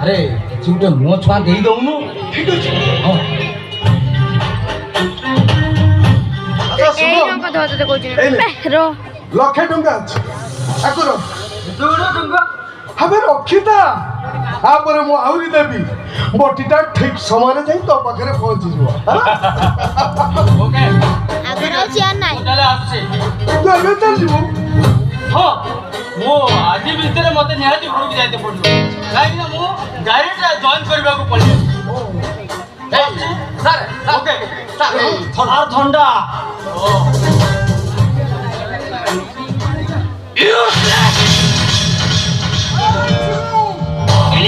ଆରେ କିଛି ଗୋଟେ ମୁହଁ ଛୁଆ ଦେଇଦଉନୁ। ଠିକ ଅଛି। ହଁ ଏଇ ଟଙ୍କା ଧର ତତେ କହୁଛି ଲକ୍ଷେ ଟଙ୍କା ଅଛି ଆକୁ ରଖ। ଟଙ୍କା ଆମେ ରଖିତା ତାପରେ ମୁଁ ଆହୁରି ଦେବି। ବଟିଟା ଠିକ ସମୟରେ ଯାଇ ତୋ ପାଖରେ ପହଞ୍ଚିଯିବ। ଓକେ ଆଗରେ ଅଛି ଆଉ ନାହିଁ। ତାହେଲେ ଆସୁଛି। ତୁ ଏବେ ଚାଲିଯିବୁ। ହଁ ମୁଁ ଆଜି ଭିତରେ ମତେ ନିହାତି ଘରକୁ ଯାଇତେ ପଡ଼ିବ କାହିଁକି ନା ମୁଁ ଡାଇରେକ୍ଟ ଜଏନ୍ କରିବାକୁ ପଡ଼ିବ। ସାର୍ ଓକେ ସାର୍ ଥଣ୍ଡା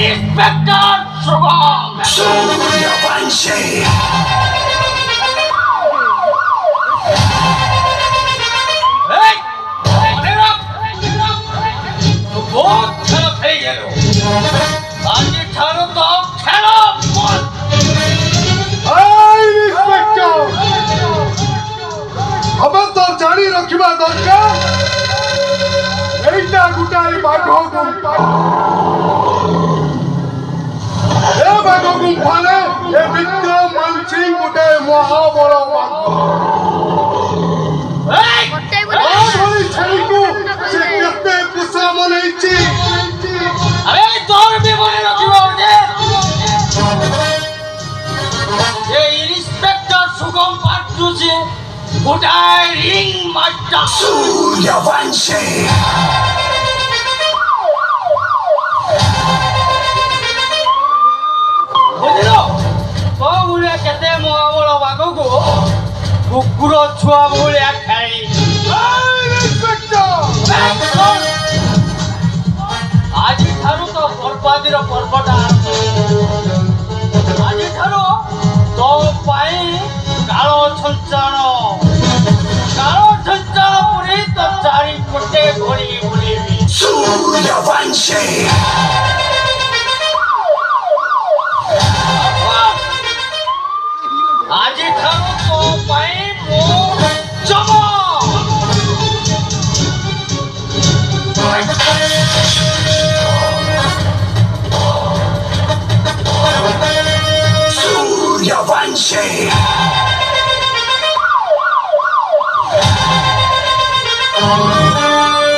ইন্সপেক্টর শুভম সূর্যবংশী বহুত খেলা হয়ে গেল আজকে ঠারো তো খেলা বল ইন্সপেক্টর আবার তো জানি রাখিবা দরকার এইটা গোটাই বাঘ গুম্ফা। এ বাঘ গুম্ফারে এ বিক্রম মানসিং গোটে মহাবড় বাঘ। ধরি ছেড়িকু সে কেতে কুসা মনেইছি। আরে তোর বিবরণ রখিবা যে এই ইন্সপেক্টর সুগম পাট্টুজি গোটাই রিং মাস্টার সূর্যবংশী বুঝিল তো ভଳିଆ କେତେ ମହାବଳ ବାଘକୁ କୁକୁର ଛୁଆ ଭଳିଆ ଖାଇ ଆଜିଠାରୁ ତ ବର୍ବାଦୀର ପର୍ବଟା ଆଜିଠାରୁ ତୋ ପାଇଁ କାଳ ଛଞ୍ଚାଣ ପୁରୀ ତ ଚାରିପଟେ ଘୋରି ବୁଲିବି ସୂର୍ଯ୍ୟବଂଶୀ ଆଜିଠାରୁ ତୋ ପାଇଁ ମୁଁ ଯମ সূর্যবংশী Oh